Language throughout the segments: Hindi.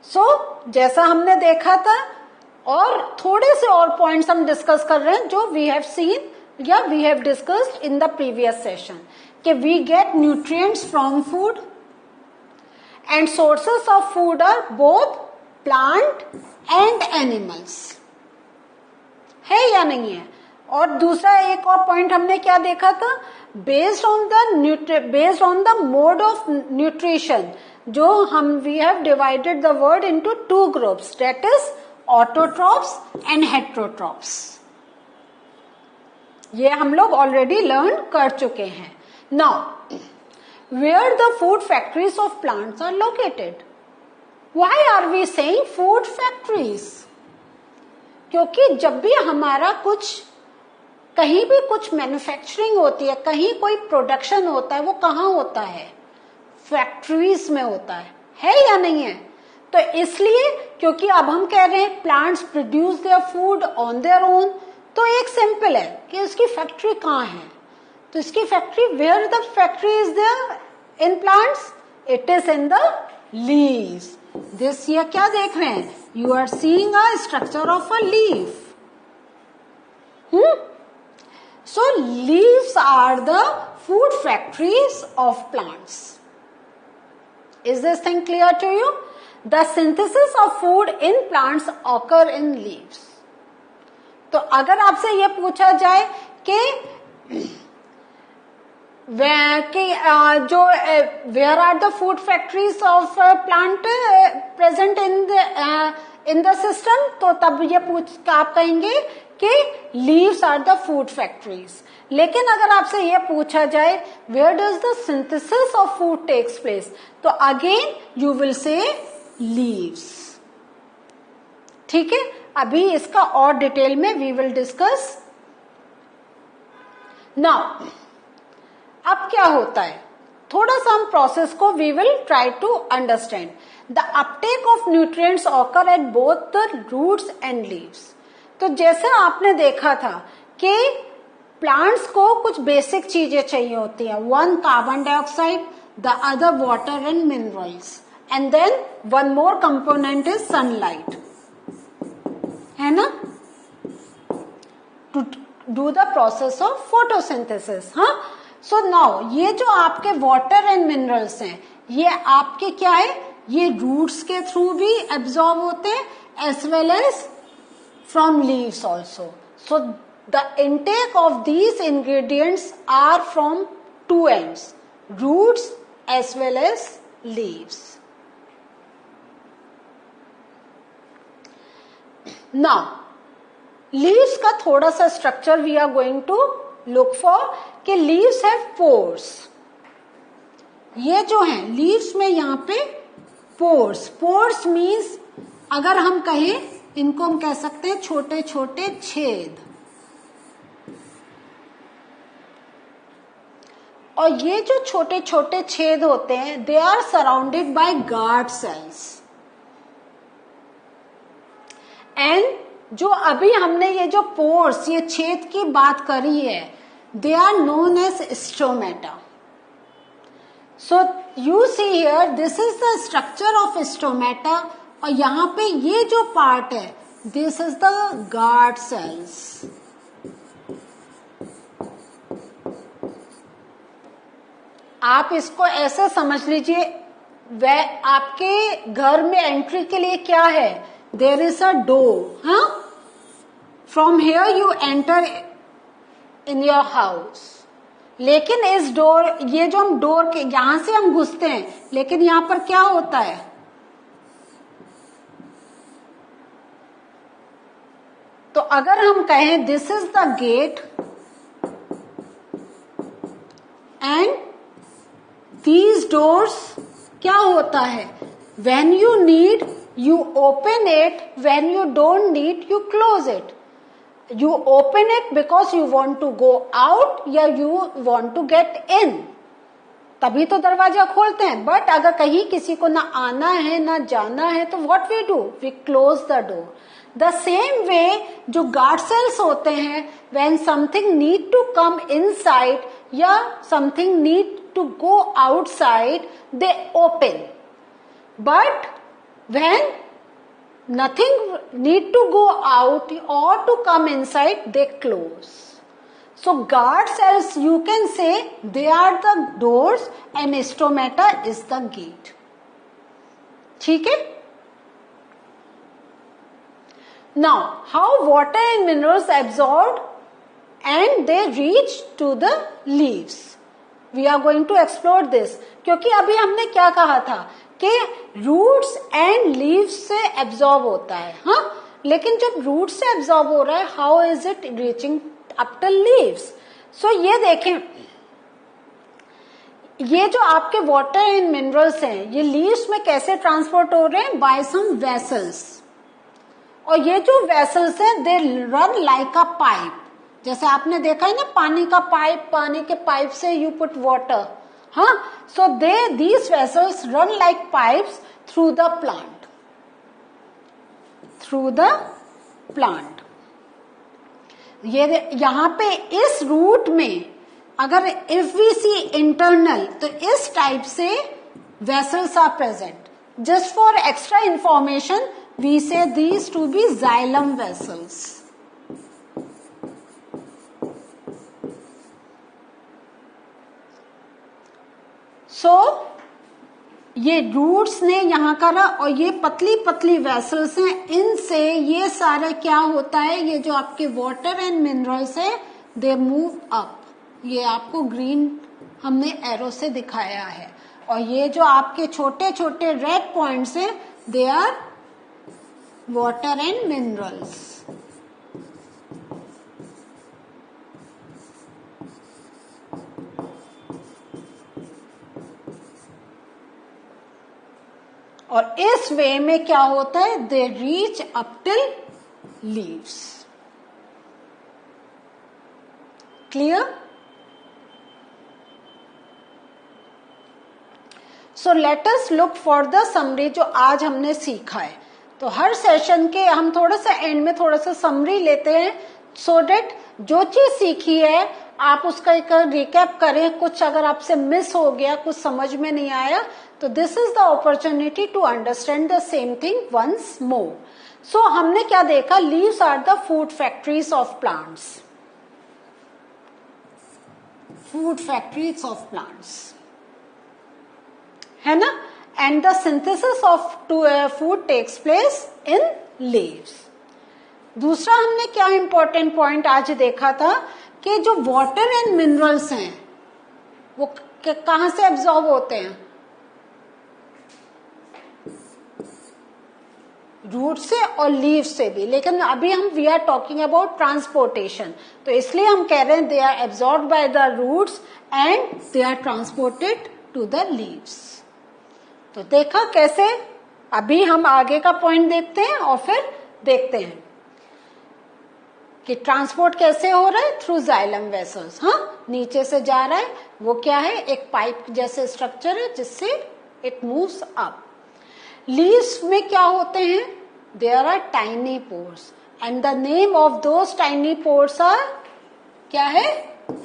सो जैसा हमने देखा था, और थोड़े से और पॉइंट्स हम डिस्कस कर रहे हैं जो वी हैव सीन या we have discussed in the previous session, कि we get nutrients from food and sources of food are both plant and animals, है या नहीं है। और दूसरा एक और पॉइंट हमने क्या देखा था, based on the mode of nutrition, जो हम we have divided the word into two groups, that is autotrophs and heterotrophs. ये हम लोग ऑलरेडी लर्न कर चुके हैं। Now where the food factories of plants are located, why are we saying food factories, क्योंकि जब भी हमारा कहीं भी कुछ मैन्युफैक्चरिंग होती है, कहीं कोई प्रोडक्शन होता है, वो कहाँ होता है, फैक्ट्रीज में होता है या नहीं है। तो इसलिए क्योंकि अब हम कह रहे हैं plants produce their food on their own, तो एक सिंपल है कि इसकी फैक्ट्री कहाँ है। तो इसकी factory, where the factory is there in plants, it is in the leaves. This ये क्या देख रहे हैं, you are seeing a structure of a leaf. So leaves are the food factories of plants. Is this thing clear to you? The synthesis of food in plants occur in leaves. तो अगर आपसे ये पूछा जाए कि where are the food factories of plant present in the system, तो तब ये आप कहेंगे कि leaves are the food factories. लेकिन अगर आपसे ये पूछा जाए where does the synthesis of food takes place, तो again you will say leaves. ठीक है, अभी इसका और डिटेल में वी विल डिस्कस। नाउ अब क्या होता है, थोड़ा सा हम प्रोसेस को we will try to understand. The uptake of nutrients occur at both the roots and leaves. तो जैसे आपने देखा था कि प्लांट्स को कुछ बेसिक चीजें चाहिए होती है, one carbon dioxide, the other water and minerals, and then one more component is sunlight, है ना, to do the process of photosynthesis. हाँ, सो नाउ ये जो आपके वाटर एंड मिनरल्स हैं, ये आपके क्या है, ये रूट्स के थ्रू भी एब्जॉर्ब होते हैं as well as from leaves also. So the intake of these ingredients are from two ends, roots as well as leaves. Now leaves का थोड़ा सा structure we are going to look for, कि leaves have pores. ये जो है leaves में यहाँ पे pores, pores means अगर हम कहें, इनको हम कह सकते हैं छोटे छोटे छेद। और ये जो छोटे छोटे छेद होते हैं, they are surrounded by guard cells. And जो अभी हमने ये जो पोर्स, ये छेद की बात करी है, they are known as stomata. So you see here, this is the structure of stomata, और यहां पे ये जो पार्ट है, this is the guard cells. आप इसको ऐसे समझ लीजिए, वह आपके घर में एंट्री के लिए क्या है, देयर इज अ डोर। हाँ, from here you enter in your house. लेकिन इस डोर, ये जो हम डोर के यहां से हम घुसते हैं, लेकिन यहां पर क्या होता है, तो अगर हम कहें this is the gate and these doors, क्या होता है, when you need you open it, when you don't need you close it. You open it because you want to go out या you want to get in, तभी तो दरवाजा खोलते हैं। बट अगर कहीं किसी को ना आना है ना जाना है, तो what we do, we close the door. The same way जो गार्ड सेल्स होते हैं, when something need to come inside या something need to go outside, they open. But when nothing need to go out or to come inside, they close. So guard cells, you can say, they are the doors and stomata is the gate. ठीक है? Now, how water and minerals absorbed and they reach to the leaves. We are going to explore this. क्योंकि अभी हमने क्या कहा था कि रूट्स एंड लीव्स से एब्जॉर्ब होता है, हाँ, लेकिन जब रूट से एब्जॉर्ब हो रहा है, how is it reaching up to leaves? So ये देखें, ये जो आपके वाटर एंड मिनरल्स हैं, ये लीव्स में कैसे ट्रांसपोर्ट हो रहे हैं? बाय सम वेसल्स. और ये जो वेसल्स हैं, they run like a pipe. जैसे आपने देखा है ना, पानी का पाइप, पानी के पाइप से यू पुट वाटर, हाँ. So these vessels run like pipes through the plant, through the plant. ये यहां पे इस रूट में अगर इफ वी सी इंटरनल, तो इस टाइप से vessels are present. Just for extra information, we say these to be xylem vessels. So ये रूट्स ने यहां करा, और ये पतली पतली वेसल्स हैं, इनसे ये सारे क्या होता है, ये जो आपके वाटर एंड मिनरल्स है, दे मूव अप. ये आपको ग्रीन हमने एरो से दिखाया है. और ये जो आपके छोटे छोटे रेड पॉइंट्स हैं, they are water and minerals. और इस वे में क्या होता है, they reach up till leaves. Clear? So let us look for the summary जो आज हमने सीखा है. तो हर सेशन के हम थोड़ा सा एंड में थोड़ा सा समरी लेते हैं, सो डेट जो चीज सीखी है आप उसका एक रिकैप करें. कुछ अगर आपसे मिस हो गया, कुछ समझ में नहीं आया, तो this is the opportunity to understand the same thing once more. So हमने क्या देखा? Leaves are the food factories of plants. Food factories of plants है ना. And the synthesis of food takes place in leaves. दूसरा हमने क्या इंपॉर्टेंट पॉइंट आज देखा था कि जो वाटर एंड मिनरल्स हैं वो कहां से एब्जॉर्ब होते हैं? रूट से और लीव से भी. लेकिन अभी हम we are talking about transportation, तो इसलिए हम कह रहे हैं they are absorb by the roots and they are transported to the leaves. तो देखा कैसे? अभी हम आगे का पॉइंट देखते हैं और फिर देखते हैं कि ट्रांसपोर्ट कैसे हो रहा है. Through xylem vessels. हाँ, नीचे से जा रहा है. वो क्या है? एक पाइप जैसे स्ट्रक्चर है जिससे इट मूव्स अप. लीव्स में क्या होते हैं? There are tiny pores and the name of those tiny pores are क्या है?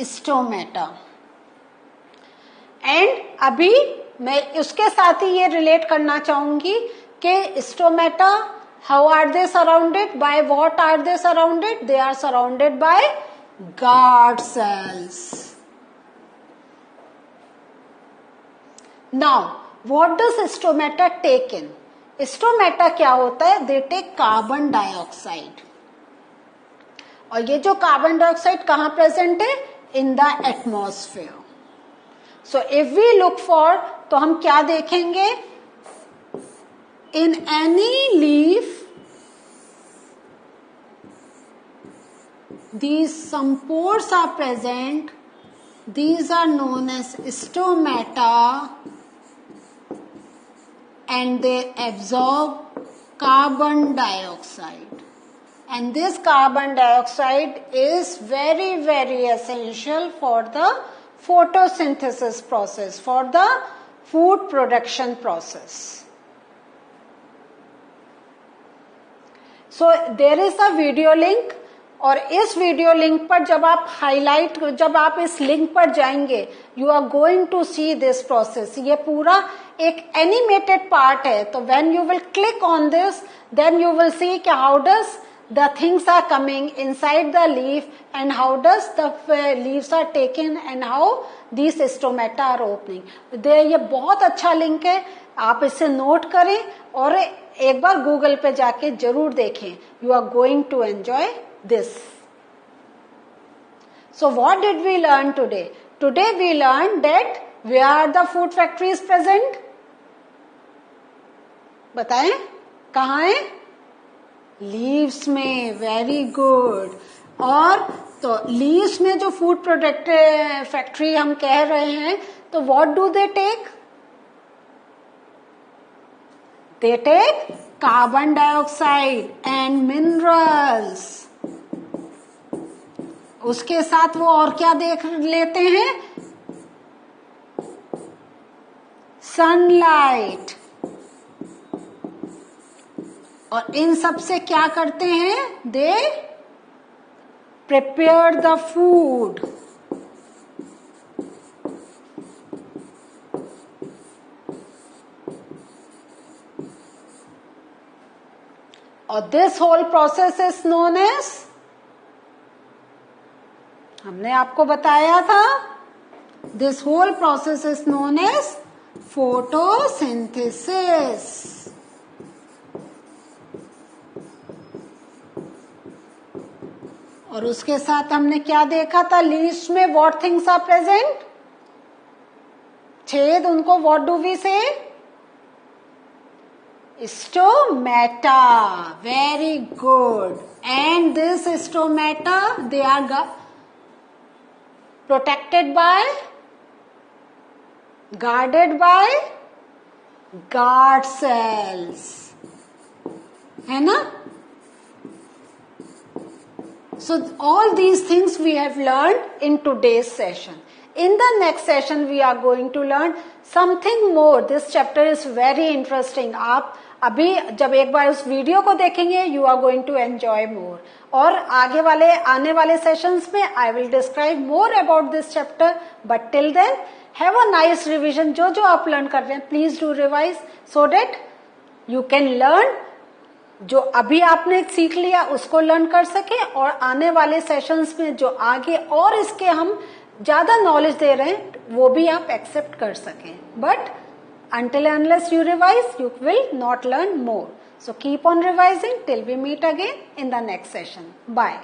स्टोमेटा. एंड अभी मैं उसके साथ ही ये रिलेट करना चाहूंगी कि stomata, how are they surrounded? By what are they surrounded? They are surrounded by guard cells. Now, what does stomata take in? Stomata क्या होता है? They take carbon dioxide. और ये जो कार्बन डाइऑक्साइड कहाँ प्रेजेंट है? In the atmosphere. So if we look for, तो हम क्या देखेंगे? In any leaf, these some pores are present. These are known as stomata, and they absorb carbon dioxide. And this carbon dioxide is very, very essential for the photosynthesis process, for the food production process. So there is a video link, और इस वीडियो लिंक पर जब आप इस लिंक पर जाएंगे, you are going to see this process. ये पूरा एक एनिमेटेड पार्ट है, तो when you will click on this then you will see कि how does the things are coming inside the leaf and how does the leaves are taken and how these stomata are opening. ये बहुत अच्छा लिंक है, आप इसे नोट करें और एक बार गूगल पे जाके जरूर देखें. You are going to enjoy this. So what did we learn today? Today we learned that where are the food factories present? बताएं कहाँ है? लीव्स में. Very good. और तो लीव्स में जो फूड प्रोडक्ट फैक्ट्री हम कह रहे हैं, तो what do they take? They take carbon dioxide and minerals. उसके साथ वो और क्या देख लेते हैं? सनलाइट. और इन सब से क्या करते हैं? They prepare the food. और this whole process is known as, हमने आपको बताया था, this whole process is known as photosynthesis. और उसके साथ हमने क्या देखा था? लीव्स में व्हाट थिंग्स आर प्रेजेंट? छेद, उनको what do we say? Stomata. Very good. And this stomata they are protected by, guarded by guard cells, है ना? So all these things we have learned in today's session. In the next session we are going to learn something more. This chapter is very interesting. आप अभी जब एक बार उस वीडियो को देखेंगे you are going to enjoy more. और आगे वाले आने वाले सेशंस में I will describe more about this chapter. But till then have a nice revision. जो जो आप लर्न कर रहे हैं please do revise so that you can learn. जो अभी आपने सीख लिया उसको लर्न कर सके और आने वाले सेशंस में जो आगे और इसके हम ज्यादा नॉलेज दे रहे हैं वो भी आप एक्सेप्ट कर सकें. But until unless you revise you will not learn more. So keep on revising till we meet again in the next session. Bye.